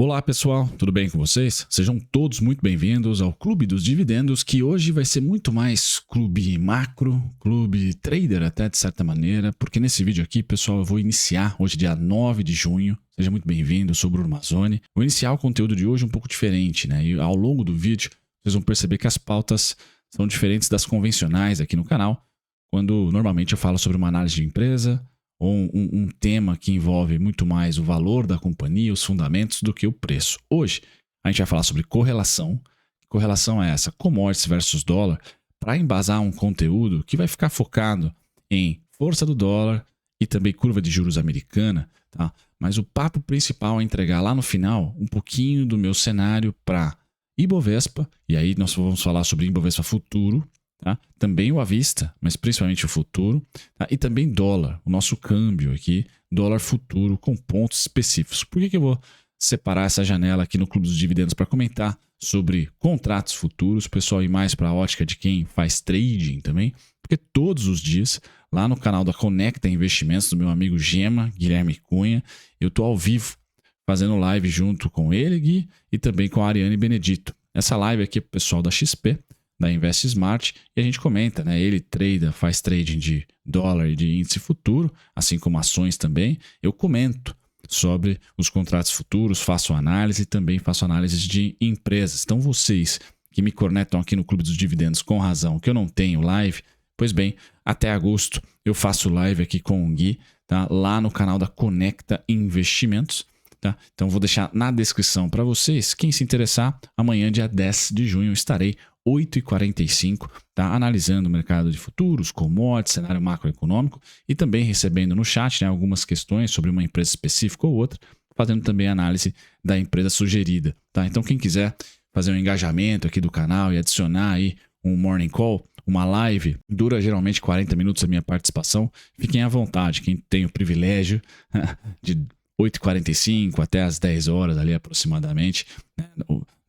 Olá pessoal, tudo bem com vocês? Sejam todos muito bem-vindos ao Clube dos Dividendos, que hoje vai ser muito mais clube macro, clube trader até de certa maneira, porque nesse vídeo aqui, pessoal, eu vou iniciar hoje dia 9 de junho, seja muito bem-vindo, eu sou Bruno Mazzoni. Vou iniciar o conteúdo de hoje um pouco diferente, né? E ao longo do vídeo, vocês vão perceber que as pautas são diferentes das convencionais aqui no canal, quando normalmente eu falo sobre uma análise de empresa, ou um tema que envolve muito mais o valor da companhia, os fundamentos, do que o preço. Hoje, a gente vai falar sobre correlação. Que correlação é essa? Commodities versus dólar, para embasar um conteúdo que vai ficar focado em força do dólar e também curva de juros americana, tá? Mas o papo principal é entregar lá no final um pouquinho do meu cenário para Ibovespa, e aí nós vamos falar sobre Ibovespa futuro, tá? Também o à vista, mas principalmente o futuro, tá? E também dólar, o nosso câmbio aqui, dólar futuro com pontos específicos. Por que eu vou separar essa janela aqui no Clube dos Dividendos para comentar sobre contratos futuros, pessoal, e mais para a ótica de quem faz trading também? Porque todos os dias, lá no canal da Conecta Investimentos, do meu amigo Gema, Guilherme Cunha, eu estou ao vivo fazendo live junto com ele, Gui, e também com a Ariane Benedito. Essa live aqui é para o pessoal da XP, da Invest Smart, e a gente comenta, né? Ele faz trading de dólar e de índice futuro, assim como ações também. Eu comento sobre os contratos futuros, faço análise e também faço análise de empresas. Então vocês que me conectam aqui no Clube dos Dividendos com razão que eu não tenho live, pois bem, até agosto eu faço live aqui com o Gui, tá? Lá no canal da Conecta Investimentos. Tá? Então vou deixar na descrição para vocês. Quem se interessar, amanhã, dia 10 de junho, estarei 8h45, tá? Analisando o mercado de futuros, commodities, cenário macroeconômico e também recebendo no chat, né, algumas questões sobre uma empresa específica ou outra, fazendo também análise da empresa sugerida. Tá? Então quem quiser fazer um engajamento aqui do canal e adicionar aí um morning call, uma live, dura geralmente 40 minutos a minha participação, fiquem à vontade. Quem tem o privilégio de 8h45 até as 10 horas ali aproximadamente, né,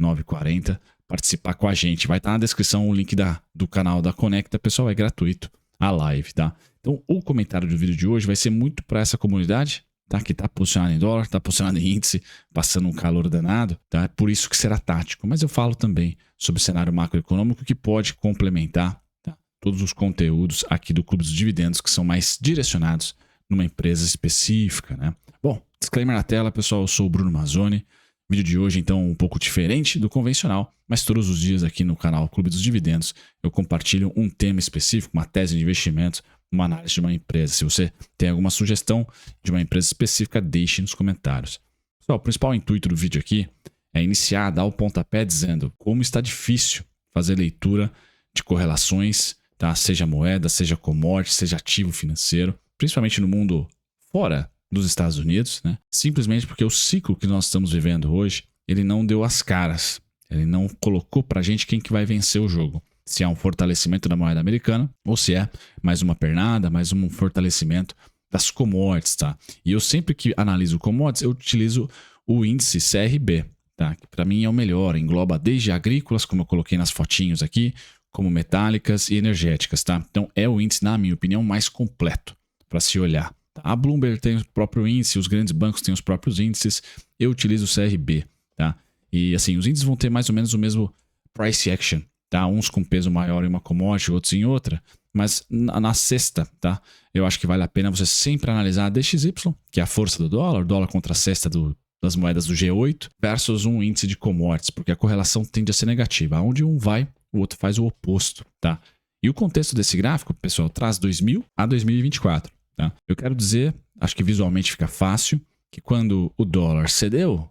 9h40, participar com a gente. Vai estar na descrição o link do canal da Conecta, pessoal, é gratuito a live, tá? Então o comentário do vídeo de hoje vai ser muito para essa comunidade, tá? Que está posicionada em dólar, está posicionada em índice, passando um calor danado, tá? É por isso que será tático, mas eu falo também sobre o cenário macroeconômico que pode complementar, tá, todos os conteúdos aqui do Clube dos Dividendos que são mais direcionados numa empresa específica, né? Bom, disclaimer na tela, pessoal, eu sou o Bruno Mazzoni. Vídeo de hoje, então, um pouco diferente do convencional, mas todos os dias aqui no canal Clube dos Dividendos eu compartilho um tema específico, uma tese de investimento, uma análise de uma empresa. Se você tem alguma sugestão de uma empresa específica, deixe nos comentários. Pessoal, o principal intuito do vídeo aqui é iniciar, dar o pontapé dizendo como está difícil fazer leitura de correlações, tá? Seja moeda, seja commodity, seja ativo financeiro, principalmente no mundo fora dos Estados Unidos, né? Simplesmente porque o ciclo que nós estamos vivendo hoje, ele não deu as caras, ele não colocou pra gente quem que vai vencer o jogo. Se é um fortalecimento da moeda americana ou se é mais uma pernada, mais um fortalecimento das commodities, tá? E eu sempre que analiso commodities, eu utilizo o índice CRB, tá? Que para mim é o melhor, engloba desde agrícolas, como eu coloquei nas fotinhos aqui, como metálicas e energéticas, tá? Então é o índice, na minha opinião, mais completo para se olhar. A Bloomberg tem o próprio índice, os grandes bancos têm os próprios índices, eu utilizo o CRB, tá? E assim, os índices vão ter mais ou menos o mesmo price action, tá? Uns com peso maior em uma commodity, outros em outra, mas na cesta, tá? Eu acho que vale a pena você sempre analisar a DXY, que é a força do dólar contra a cesta das moedas do G8, versus um índice de commodities, porque a correlação tende a ser negativa. Onde um vai, o outro faz o oposto, tá? E o contexto desse gráfico, pessoal, traz 2000 a 2024. Tá? Eu quero dizer, acho que visualmente fica fácil, que quando o dólar cedeu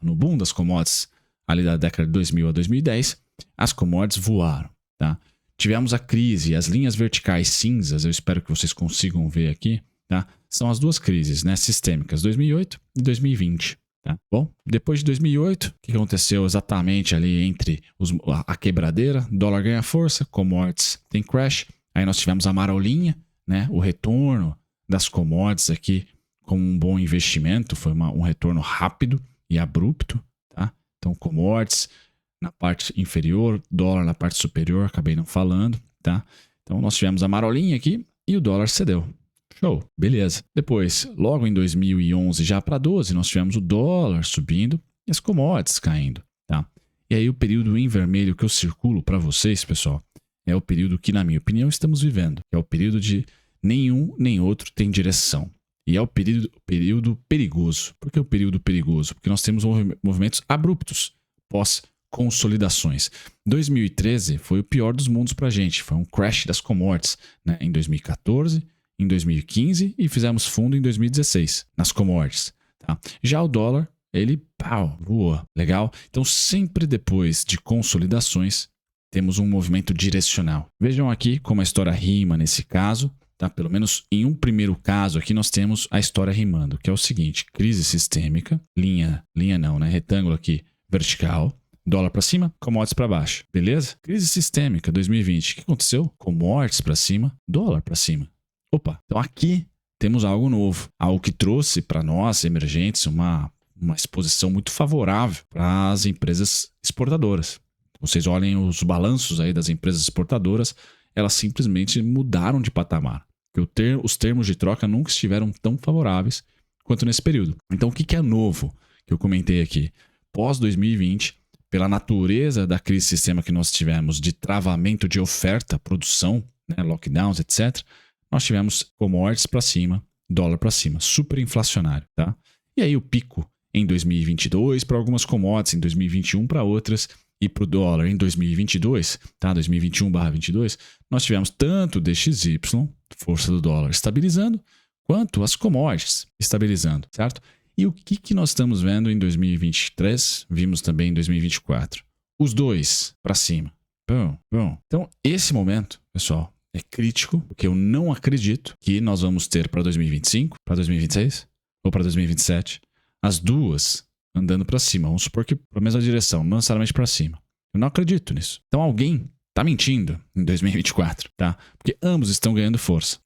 no boom das commodities ali da década de 2000 a 2010, as commodities voaram. Tá? Tivemos a crise, as linhas verticais cinzas, eu espero que vocês consigam ver aqui, tá? São as duas crises, né, sistêmicas, 2008 e 2020. Tá? Bom, depois de 2008, o que aconteceu exatamente ali entre a quebradeira? Dólar ganha força, commodities tem crash, aí nós tivemos a marolinha, né, o retorno das commodities aqui como um bom investimento, foi um retorno rápido e abrupto, tá? Então commodities na parte inferior, dólar na parte superior, acabei não falando, tá? Então nós tivemos a marolinha aqui e o dólar cedeu. Show, beleza. Depois, logo em 2011, já para 12, nós tivemos o dólar subindo e as commodities caindo, tá? E aí o período em vermelho que eu circulo para vocês, pessoal, é o período que, na minha opinião, estamos vivendo. É o período de nenhum nem outro tem direção. E é o período perigoso. Por que o período perigoso? Porque nós temos movimentos abruptos pós-consolidações. 2013 foi o pior dos mundos para a gente. Foi um crash das commodities, né? Em 2014, em 2015 e fizemos fundo em 2016 nas commodities. Tá? Já o dólar, ele voou. Legal? Então, sempre depois de consolidações, temos um movimento direcional. Vejam aqui como a história rima nesse caso. Tá? Pelo menos em um primeiro caso aqui nós temos a história rimando, que é o seguinte: crise sistêmica, linha não, né? Retângulo aqui, vertical, dólar para cima, commodities para baixo, beleza? Crise sistêmica 2020, o que aconteceu? Commodities para cima, dólar para cima. Opa, então aqui temos algo novo, algo que trouxe para nós, emergentes, uma exposição muito favorável para as empresas exportadoras. Vocês olhem os balanços aí das empresas exportadoras, elas simplesmente mudaram de patamar. Porque os termos de troca nunca estiveram tão favoráveis quanto nesse período. Então, o que é novo que eu comentei aqui? Pós-2020, pela natureza da crise sistema que nós tivemos de travamento de oferta, produção, né, lockdowns, etc., nós tivemos commodities para cima, dólar para cima, super inflacionário. Tá? E aí o pico em 2022 para algumas commodities, em 2021 para outras, e para o dólar em 2022, tá? 2021/22, nós tivemos tanto o DXY, força do dólar, estabilizando, quanto as commodities estabilizando, certo? E o que nós estamos vendo em 2023, vimos também em 2024? Os dois para cima. Bom. Então, esse momento, pessoal, é crítico, porque eu não acredito que nós vamos ter para 2025, para 2026 ou para 2027, as duas andando para cima. Vamos supor que para a mesma direção, não necessariamente para cima. Eu não acredito nisso. Então alguém está mentindo em 2024, tá? Porque ambos estão ganhando força.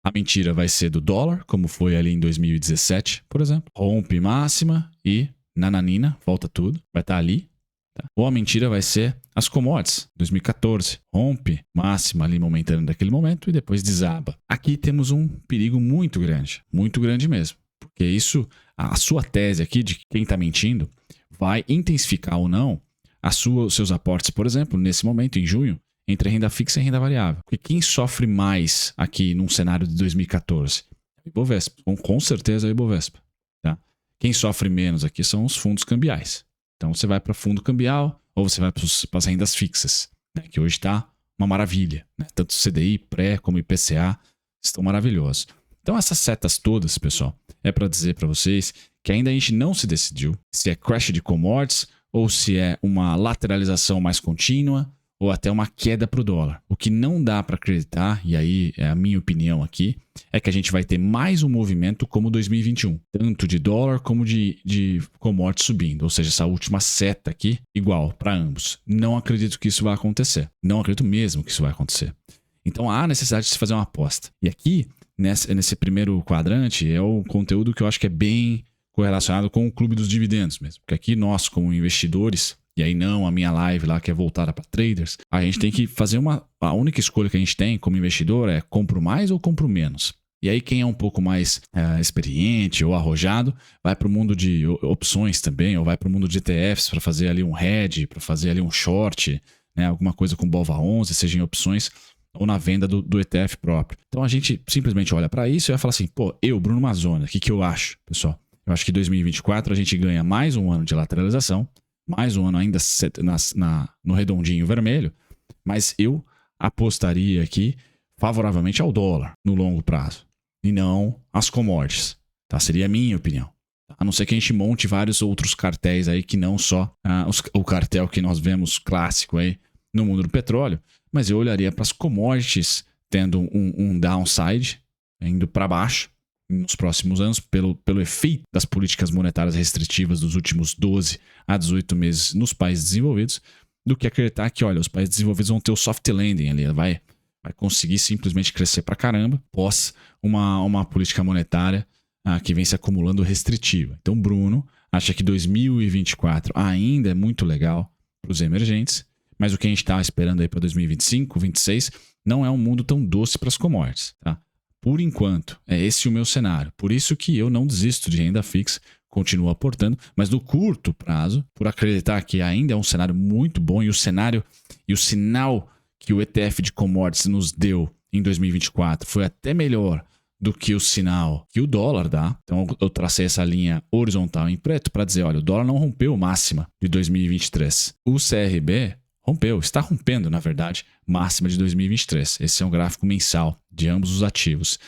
A mentira vai ser do dólar, como foi ali em 2017, por exemplo. Rompe máxima e nananina, volta tudo. Vai estar ali. Tá? Ou a mentira vai ser as commodities, 2014. Rompe máxima ali momentânea daquele momento e depois desaba. Aqui temos um perigo muito grande mesmo. Porque isso, a sua tese aqui de que quem está mentindo vai intensificar ou não os seus aportes, por exemplo, nesse momento, em junho, entre renda fixa e renda variável. Porque quem sofre mais aqui num cenário de 2014? É o Ibovespa. Com certeza é o Ibovespa. Tá? Quem sofre menos aqui são os fundos cambiais. Então você vai para fundo cambial ou você vai para as rendas fixas, né? Que hoje está uma maravilha. Né? Tanto CDI, pré como IPCA estão maravilhosos. Então essas setas todas, pessoal, é para dizer para vocês que ainda a gente não se decidiu se é crash de commodities ou se é uma lateralização mais contínua ou até uma queda para o dólar. O que não dá para acreditar, e aí é a minha opinião aqui, é que a gente vai ter mais um movimento como 2021, tanto de dólar como de commodities subindo, ou seja, essa última seta aqui igual para ambos. Não acredito que isso vai acontecer. Não acredito mesmo que isso vai acontecer. Então há necessidade de se fazer uma aposta. E aqui, nesse primeiro quadrante, é o conteúdo que eu acho que é bem correlacionado com o clube dos dividendos mesmo. Porque aqui nós, como investidores, e aí não a minha live lá que é voltada para traders, a gente tem que fazer a única escolha que a gente tem como investidor é compro mais ou compro menos. E aí quem é um pouco mais experiente ou arrojado vai para o mundo de opções também, ou vai para o mundo de ETFs para fazer ali um hedge, para fazer ali um short, né, alguma coisa com BOVA11, seja em opções ou na venda do ETF próprio. Então a gente simplesmente olha para isso e vai falar assim, Bruno Mazzone, o que eu acho, pessoal? Eu acho que em 2024 a gente ganha mais um ano de lateralização, mais um ano ainda no redondinho vermelho, mas eu apostaria aqui favoravelmente ao dólar no longo prazo e não às commodities. Tá? Seria a minha opinião. A não ser que a gente monte vários outros cartéis aí que não só o cartel que nós vemos clássico aí no mundo do petróleo, mas eu olharia para as commodities tendo um downside, indo para baixo nos próximos anos, pelo efeito das políticas monetárias restritivas dos últimos 12 a 18 meses nos países desenvolvidos, do que acreditar que, olha, os países desenvolvidos vão ter o soft landing ali, vai conseguir simplesmente crescer para caramba pós uma política monetária que vem se acumulando restritiva. Então, Bruno acha que 2024 ainda é muito legal para os emergentes, mas o que a gente está esperando aí para 2025, 2026, não é um mundo tão doce para as commodities, tá? Por enquanto, é esse o meu cenário. Por isso que eu não desisto de renda fixa continua aportando, mas no curto prazo, por acreditar que ainda é um cenário muito bom e o sinal que o ETF de commodities nos deu em 2024 foi até melhor do que o sinal que o dólar dá. Então eu tracei essa linha horizontal em preto para dizer, olha, o dólar não rompeu máxima de 2023. O CRB rompeu, está rompendo, na verdade, máxima de 2023. Esse é um gráfico mensal de ambos os ativos.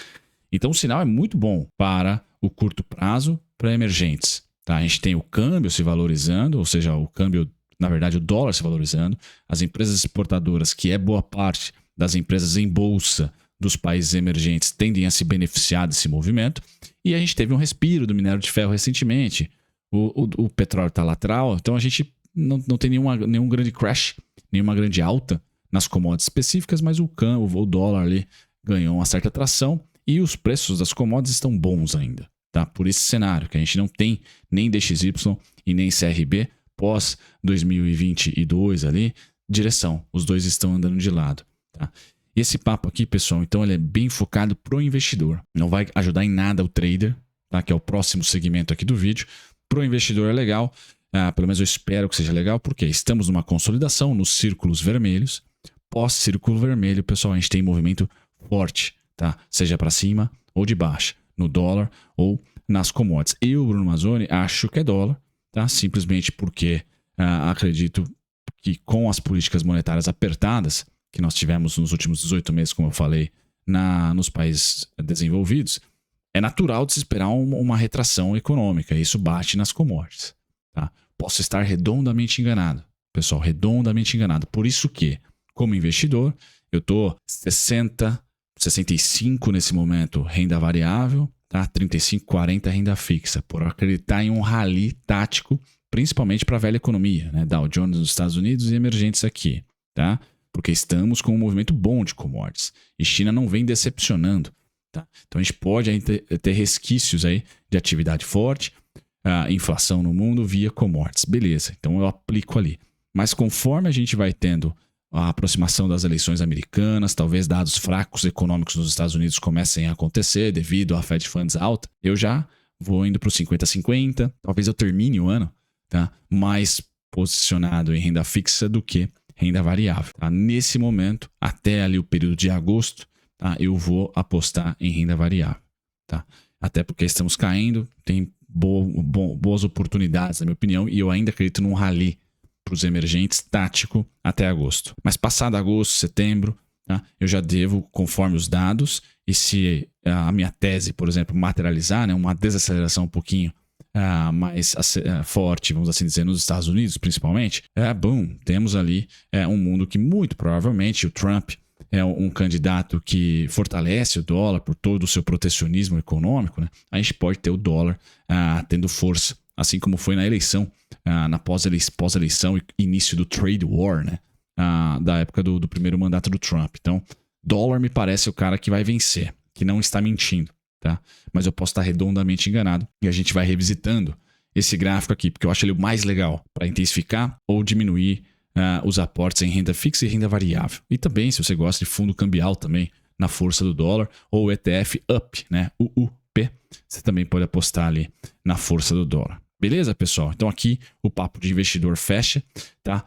Então o sinal é muito bom para o curto prazo, para emergentes. Tá? A gente tem o câmbio se valorizando, ou seja, o câmbio, na verdade, o dólar se valorizando, as empresas exportadoras, que é boa parte das empresas em bolsa dos países emergentes, tendem a se beneficiar desse movimento. E a gente teve um respiro do minério de ferro recentemente. O petróleo está lateral, então a gente não tem nenhum grande crash, nenhuma grande alta nas commodities específicas, mas o dólar ali ganhou uma certa tração e os preços das commodities estão bons ainda. Tá? Por esse cenário, que a gente não tem nem DXY e nem CRB pós 2022 ali, direção. Os dois estão andando de lado. Tá? E esse papo aqui, pessoal, então ele é bem focado para o investidor. Não vai ajudar em nada o trader, tá? Que é o próximo segmento aqui do vídeo. Para o investidor é legal, pelo menos eu espero que seja legal, porque estamos numa consolidação nos círculos vermelhos. Pós-círculo vermelho, pessoal, a gente tem movimento forte, tá? Seja para cima ou de baixo, no dólar ou nas commodities. Eu, Bruno Mazzoni, acho que é dólar, tá? Simplesmente porque acredito que com as políticas monetárias apertadas que nós tivemos nos últimos 18 meses, como eu falei, nos países desenvolvidos, é natural de se esperar uma retração econômica. Isso bate nas commodities. Tá? Posso estar redondamente enganado. Pessoal, redondamente enganado. Por isso que, como investidor, eu estou 65 nesse momento renda variável, tá? 35, 40 renda fixa, por acreditar em um rally tático, principalmente para a velha economia, né? Dow Jones nos Estados Unidos e emergentes aqui. Tá? Porque estamos com um movimento bom de commodities. E China não vem decepcionando. Tá? Então a gente pode ter resquícios aí de atividade forte, inflação no mundo via commodities. Beleza, então eu aplico ali. Mas conforme a gente vai tendo a aproximação das eleições americanas, talvez dados fracos econômicos nos Estados Unidos comecem a acontecer devido à Fed Funds alta, eu já vou indo para o 50-50. Talvez eu termine o ano, tá? Mais posicionado em renda fixa do que renda variável. Tá? Nesse momento, até ali o período de agosto, tá? Eu vou apostar em renda variável. Tá? Até porque estamos caindo, tem boas oportunidades, na minha opinião, e eu ainda acredito num rally para os emergentes tático até agosto. Mas passado agosto, setembro, tá? Eu já devo, conforme os dados, e se a minha tese, por exemplo, materializar, né? Uma desaceleração um pouquinho mais forte, vamos assim dizer, nos Estados Unidos principalmente, temos ali um mundo que muito provavelmente o Trump é um candidato que fortalece o dólar por todo o seu protecionismo econômico, né? A gente pode ter o dólar tendo força, assim como foi na eleição, na pós-eleição e início do trade war, né? Da época do primeiro mandato do Trump. Então, dólar me parece o cara que vai vencer, que não está mentindo. Tá? Mas eu posso estar redondamente enganado e a gente vai revisitando esse gráfico aqui, porque eu acho ele o mais legal para intensificar ou diminuir os aportes em renda fixa e renda variável. E também, se você gosta de fundo cambial também, na força do dólar, ou o ETF UP, né? UUP, você também pode apostar ali na força do dólar. Beleza, pessoal? Então aqui o papo de investidor fecha, tá?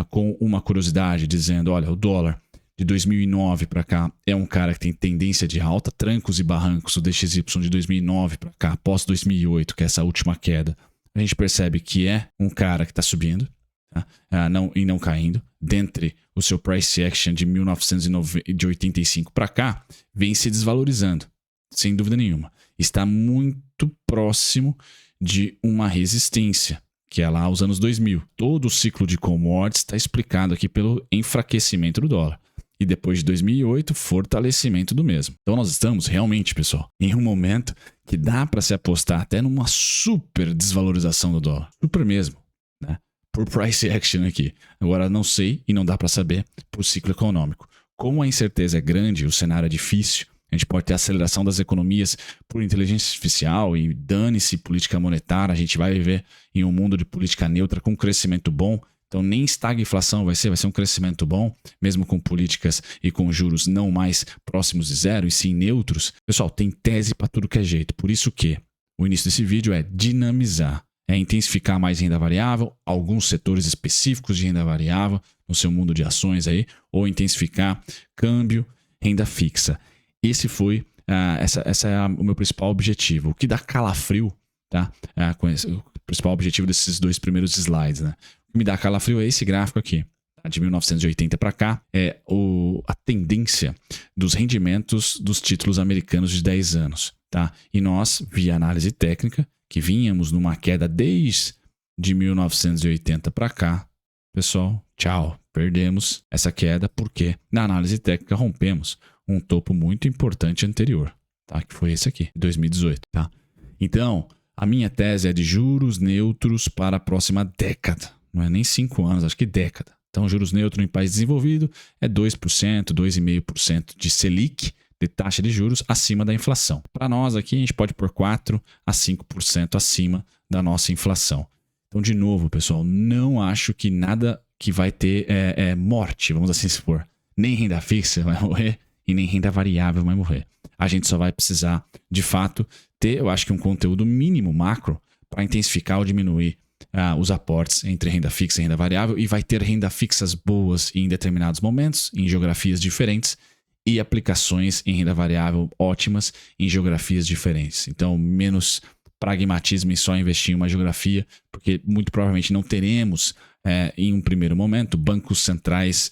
Com uma curiosidade dizendo, olha, o dólar de 2009 para cá é um cara que tem tendência de alta, trancos e barrancos, o DXY de 2009 para cá, após 2008, que é essa última queda, a gente percebe que é um cara que está subindo, tá? não caindo. Dentre o seu price action de 1985 para cá, vem se desvalorizando, sem dúvida nenhuma. Está muito próximo de uma resistência, que é lá os anos 2000. Todo o ciclo de commodities está explicado aqui pelo enfraquecimento do dólar. E depois de 2008, fortalecimento do mesmo. Então nós estamos realmente, pessoal, em um momento que dá para se apostar até numa super desvalorização do dólar. Super mesmo, né? Por price action aqui. Agora não sei e não dá para saber por ciclo econômico. Como a incerteza é grande, o cenário é difícil, a gente pode ter aceleração das economias por inteligência artificial e dane-se política monetária, a gente vai viver em um mundo de política neutra com crescimento bom. Então nem estagflação vai ser um crescimento bom, mesmo com políticas e com juros não mais próximos de zero e sim neutros. Pessoal, tem tese para tudo que é jeito. Por isso que o início desse vídeo é dinamizar, é intensificar mais renda variável, alguns setores específicos de renda variável no seu mundo de ações aí, ou intensificar câmbio, renda fixa. Esse foi, essa é o meu principal objetivo. O que dá calafrio, tá? O principal objetivo desses dois primeiros slides, né? O que me dá calafrio é esse gráfico aqui. De 1980 para cá, é a tendência dos rendimentos dos títulos americanos de 10 anos. Tá? E nós, via análise técnica, que vínhamos numa queda desde 1980 para cá, pessoal, tchau, perdemos essa queda porque na análise técnica rompemos um topo muito importante anterior, tá? Que foi esse aqui, 2018. Tá? Então, a minha tese é de juros neutros para a próxima década. Não é nem 5 anos, acho que década. Então, juros neutros em país desenvolvido é 2%, 2,5% de Selic, de taxa de juros acima da inflação. Para nós aqui, a gente pode pôr 4% a 5% acima da nossa inflação. Então, de novo, pessoal, não acho que nada que vai ter morte, vamos assim supor. Nem renda fixa vai morrer e nem renda variável vai morrer. A gente só vai precisar, de fato, ter, eu acho que um conteúdo mínimo macro para intensificar ou diminuir os aportes entre renda fixa e renda variável, e vai ter renda fixas boas em determinados momentos, em geografias diferentes, e aplicações em renda variável ótimas em geografias diferentes. Então, menos pragmatismo em só investir em uma geografia, porque muito provavelmente não teremos, em um primeiro momento, bancos centrais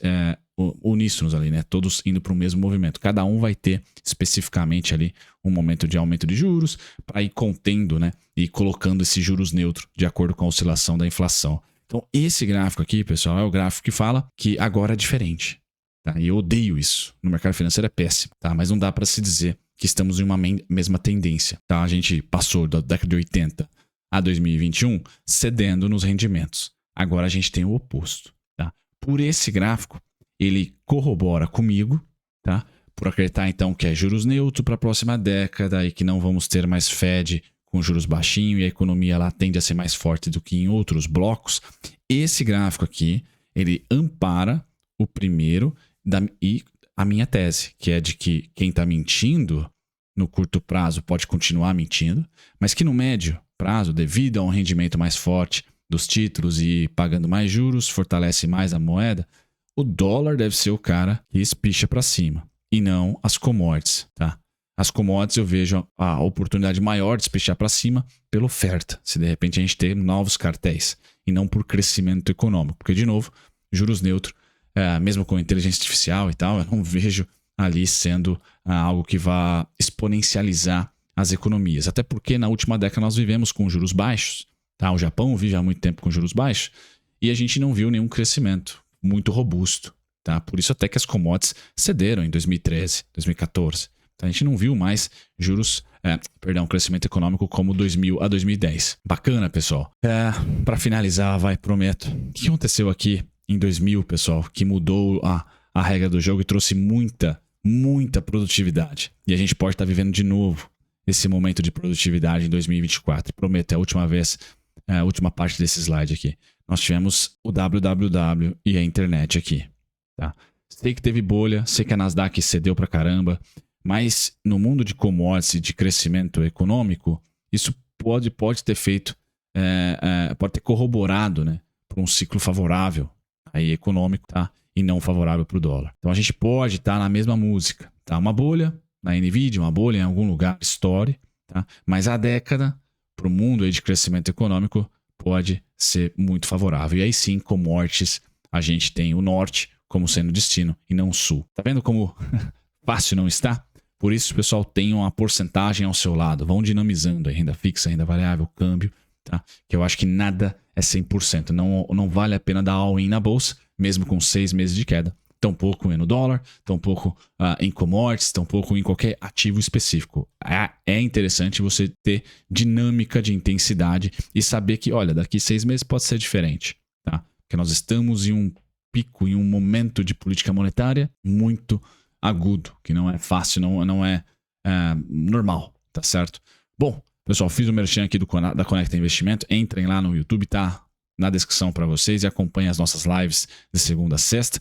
uníssonos ali, né? Todos indo para o mesmo movimento. Cada um vai ter especificamente ali um momento de aumento de juros para ir contendo, né? E colocando esse juros neutro de acordo com a oscilação da inflação. Então, esse gráfico aqui, pessoal, é o gráfico que fala que agora é diferente. Tá? E eu odeio isso. No mercado financeiro é péssimo, tá? Mas não dá para se dizer que estamos em uma mesma tendência. Tá? A gente passou da década de 80 a 2021 cedendo nos rendimentos. Agora a gente tem o oposto. Tá? Por esse gráfico, ele corrobora comigo, tá? Por acreditar então que é juros neutro para a próxima década e que não vamos ter mais Fed com juros baixinhos e a economia lá tende a ser mais forte do que em outros blocos. Esse gráfico aqui, ele ampara o primeiro e a minha tese, que é de que quem está mentindo no curto prazo pode continuar mentindo, mas que no médio prazo, devido a um rendimento mais forte dos títulos e pagando mais juros, fortalece mais a moeda, o dólar deve ser o cara que espicha para cima e não as commodities, tá? As commodities eu vejo a oportunidade maior de espichar para cima pela oferta, se de repente a gente tem novos cartéis e não por crescimento econômico, porque de novo, juros neutros, mesmo com inteligência artificial e tal, eu não vejo ali sendo algo que vá exponencializar as economias. Até porque na última década nós vivemos com juros baixos. Tá? O Japão vive há muito tempo com juros baixos e a gente não viu nenhum crescimento muito robusto. Tá? Por isso até que as commodities cederam em 2013, 2014. Então, a gente não viu mais crescimento econômico como 2000 a 2010. Bacana, pessoal. Para finalizar, prometo. O que aconteceu aqui em 2000, pessoal, que mudou a regra do jogo e trouxe muita produtividade. E a gente pode estar vivendo de novo esse momento de produtividade em 2024. Prometo, é a última vez, a última parte desse slide aqui. Nós tivemos o www e a internet aqui. Tá? Sei que teve bolha, sei que a Nasdaq cedeu pra caramba, mas no mundo de commodities e de crescimento econômico, isso pode ter feito, pode ter corroborado, né, para um ciclo favorável aí econômico, tá? E não favorável para o dólar. Então a gente pode estar na mesma música, tá? Uma bolha na Nvidia, uma bolha em algum lugar, story, tá? Mas a década para o mundo aí de crescimento econômico pode ser muito favorável. E aí sim, commodities, a gente tem o norte como sendo destino e não o sul. Tá vendo como fácil não está? Por isso, pessoal, tenham a porcentagem ao seu lado. Vão dinamizando a renda fixa, renda variável, câmbio, tá? Que eu acho que nada é 100%. Não vale a pena dar all-in na bolsa, mesmo com 6 meses de queda. Tampouco no dólar, tampouco em commodities, tampouco em qualquer ativo específico. É interessante você ter dinâmica de intensidade e saber que, olha, daqui 6 meses pode ser diferente, tá? Porque nós estamos em um pico, em um momento de política monetária muito agudo, que não é fácil, não é normal, tá certo? Bom, pessoal, fiz o merchan aqui da Conecta Investimento. Entrem lá no YouTube, tá na descrição para vocês, e acompanhem as nossas lives de segunda a sexta.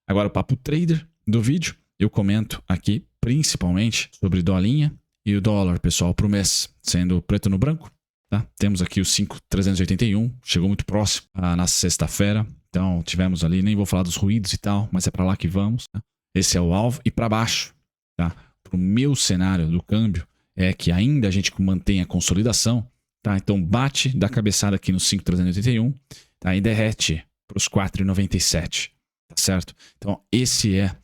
Agora o papo trader do vídeo, eu comento aqui principalmente sobre dolinha E o dólar, pessoal, para o mês, sendo preto no branco, tá? Temos aqui o 5,381, chegou muito próximo na sexta-feira. Então, tivemos ali, nem vou falar dos ruídos e tal, mas é para lá que vamos. Tá? Esse é o alvo. E para baixo, tá? Para o meu cenário do câmbio, é que ainda a gente mantém a consolidação. Tá? Então, bate da cabeçada aqui no 5,381, tá? E derrete para os 4,97. Tá certo? Então, esse é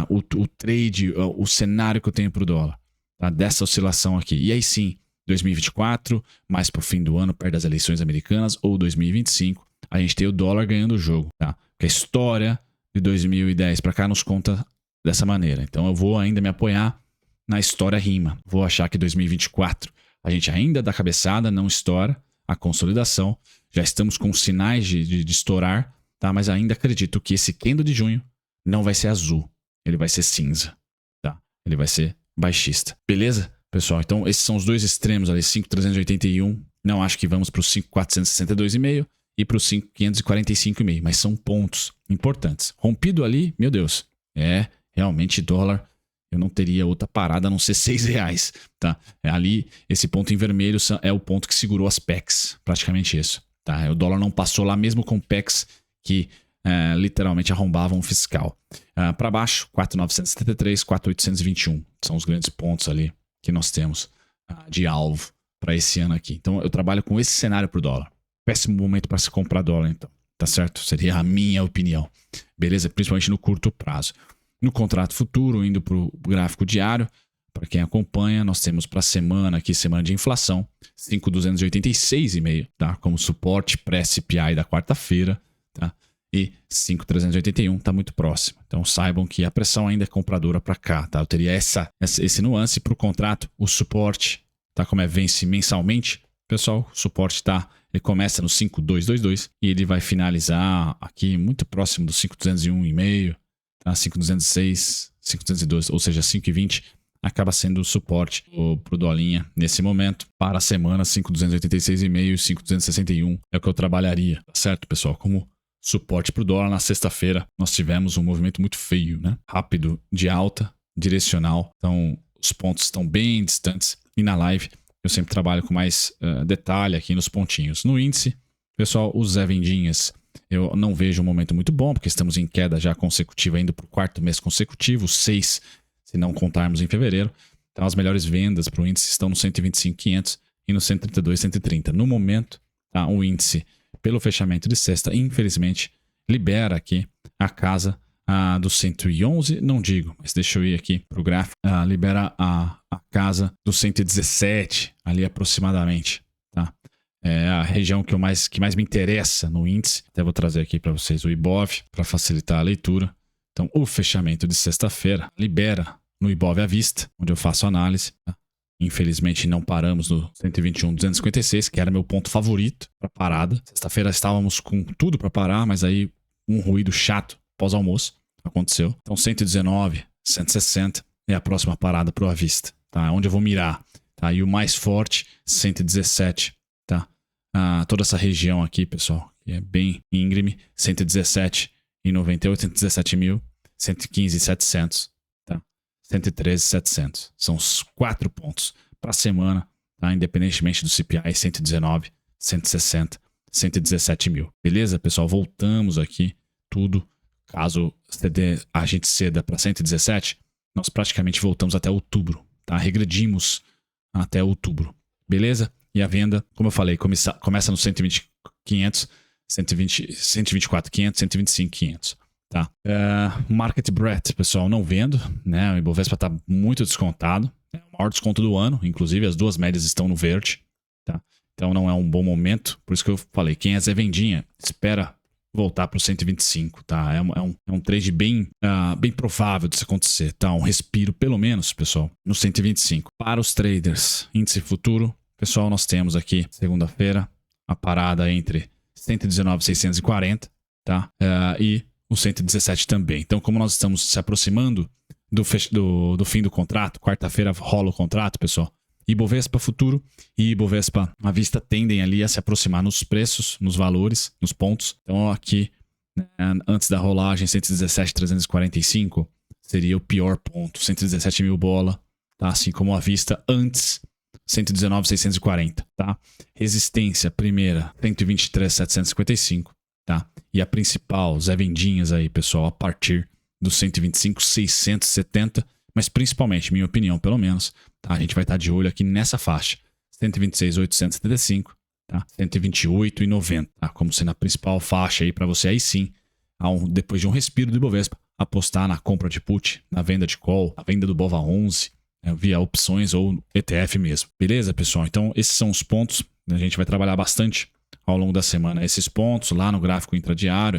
o trade, o cenário que eu tenho para o dólar. Tá? Dessa oscilação aqui. E aí sim, 2024, mais para o fim do ano, perto das eleições americanas, ou 2025, a gente tem o dólar ganhando o jogo. Tá? Porque a história de 2010 para cá nos conta dessa maneira. Então eu vou ainda me apoiar na história rima. Vou achar que 2024 a gente ainda dá cabeçada, não estoura a consolidação. Já estamos com sinais de estourar, tá? Mas ainda acredito que esse candle de junho não vai ser azul. Ele vai ser cinza. Tá? Ele vai ser baixista. Beleza? Pessoal, então esses são os dois extremos ali, 5,381. Não acho que vamos para o 5,462,5 e para o 5,545,5, mas são pontos importantes. Rompido ali, meu Deus, realmente dólar, eu não teria outra parada a não ser R$6, tá? Ali, esse ponto em vermelho é o ponto que segurou as PECs, praticamente isso, tá? O dólar não passou lá mesmo com PECs que literalmente arrombavam o fiscal. Para baixo, 4,973, 4,821, são os grandes pontos ali que nós temos de alvo para esse ano aqui. Então eu trabalho com esse cenário para o dólar. Péssimo momento para se comprar dólar, então. Tá certo? Seria a minha opinião. Beleza? Principalmente no curto prazo. No contrato futuro, indo para o gráfico diário, para quem acompanha, nós temos para a semana aqui, semana de inflação, 5,286,5, tá? Como suporte pré-CPI da quarta-feira, tá? E 5,381 está muito próximo. Então saibam que a pressão ainda é compradora para cá, tá? Eu teria esse nuance para o contrato, o suporte, tá? Como vence mensalmente, pessoal, o suporte ele começa no 5,222 e ele vai finalizar aqui muito próximo do 5,201,5, tá? 5,206, 5,202, ou seja, 5,20 acaba sendo o suporte para o dolinha nesse momento. Para a semana, 5,286,5 e 5,261 é o que eu trabalharia, tá certo, pessoal? Como suporte para o dólar, na sexta-feira nós tivemos um movimento muito feio, né? Rápido, de alta, direcional. Então os pontos estão bem distantes. E na live eu sempre trabalho com mais detalhe aqui nos pontinhos. No índice, pessoal, os Zé Vendinhas, eu não vejo um momento muito bom, porque estamos em queda já consecutiva, indo para o quarto mês consecutivo, 6, se não contarmos em fevereiro. Então as melhores vendas para o índice estão no 125,500 e no 132, 130. No momento, tá? O índice, pelo fechamento de sexta, infelizmente, libera aqui a casa do 111, não digo, mas deixa eu ir aqui para o gráfico, libera a casa do 117, ali aproximadamente, tá? É a região que mais me interessa no índice. Até vou trazer aqui para vocês o Ibov, para facilitar a leitura. Então, o fechamento de sexta-feira libera no Ibov à vista, onde eu faço análise, tá? Infelizmente não paramos no 121,256, que era meu ponto favorito para parada. Sexta-feira estávamos com tudo para parar, mas aí um ruído chato pós-almoço aconteceu. Então 119, 160 é a próxima parada para o à vista, tá? Onde eu vou mirar, tá? E o mais forte, 117, tá? Toda essa região aqui, pessoal, que é bem íngreme, 117,98, 117 mil, 115,700. 113,700. São os 4 pontos para a semana, tá? Independentemente do CPI, 119, 160, 117 mil. Beleza, pessoal? Voltamos aqui tudo. Caso a gente ceda para 117, nós praticamente voltamos até outubro, tá? Regredimos até outubro. Beleza? E a venda, como eu falei, começa no 120,500, 124,500, 125,500. Tá. Market breadth, pessoal, não vendo, né? O Ibovespa está muito descontado, é o maior desconto do ano, inclusive as duas médias estão no verde, tá? Então não é um bom momento, por isso que eu falei, quem é Zé Vendinha, espera voltar para o 125, tá? É um trade bem provável de isso acontecer, tá? Um respiro, pelo menos, pessoal, no 125. Para os traders, índice futuro, pessoal, nós temos aqui, segunda-feira, a parada entre 119,640, tá? E o 117 também. Então, como nós estamos se aproximando do fim do contrato, quarta-feira rola o contrato, pessoal. Ibovespa futuro e Ibovespa à vista tendem ali a se aproximar nos preços, nos valores, nos pontos. Então, aqui, né, antes da rolagem, 117,345 seria o pior ponto. 117 mil bola, tá? Assim como a vista antes 119.640, tá? Resistência primeira 123.755, tá? E a principal, Zé Vendinhas aí, pessoal, a partir dos 125.670, mas principalmente, minha opinião, pelo menos, tá? A gente vai estar de olho aqui nessa faixa, 126.875, tá? 128,90, tá? Como sendo a principal faixa aí para você aí sim, depois de um respiro do Ibovespa, apostar na compra de put, na venda de call, na venda do BOVA11, via opções ou ETF mesmo. Beleza, pessoal? Então, esses são os pontos. A gente vai trabalhar bastante ao longo da semana esses pontos lá no gráfico intradiário.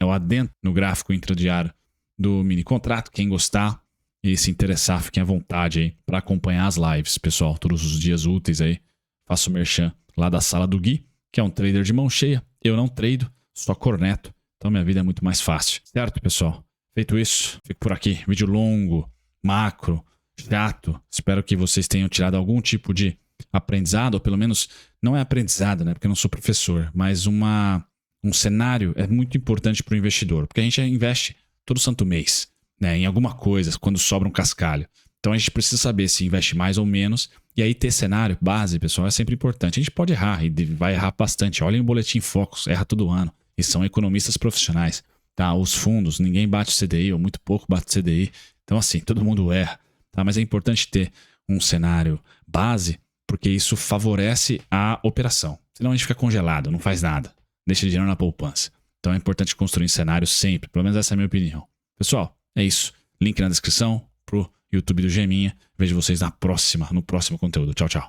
Eu adentro no gráfico intradiário do mini contrato. Quem gostar e se interessar, fiquem à vontade aí para acompanhar as lives, pessoal. Todos os dias úteis aí. Faço merchan lá da sala do Gui, que é um trader de mão cheia. Eu não trado, só corneto. Então, minha vida é muito mais fácil. Certo, pessoal? Feito isso, fico por aqui. Vídeo longo, macro, chato. Espero que vocês tenham tirado algum tipo de aprendizado, ou pelo menos, não é aprendizado, né? Porque eu não sou professor, mas um cenário é muito importante para o investidor, porque a gente investe todo santo mês, né? Em alguma coisa, quando sobra um cascalho. Então a gente precisa saber se investe mais ou menos, e aí ter cenário, base, pessoal, é sempre importante. A gente pode errar, e vai errar bastante. Olhem o Boletim Focus, erra todo ano, e são economistas profissionais, tá? Os fundos, ninguém bate o CDI, ou muito pouco bate o CDI, então assim, todo mundo erra. Tá, mas é importante ter um cenário base, porque isso favorece a operação. Senão a gente fica congelado, não faz nada. Deixa dinheiro na poupança. Então é importante construir um cenário sempre. Pelo menos essa é a minha opinião. Pessoal, é isso. Link na descrição pro YouTube do Geminha. Vejo vocês no próximo conteúdo. Tchau, tchau.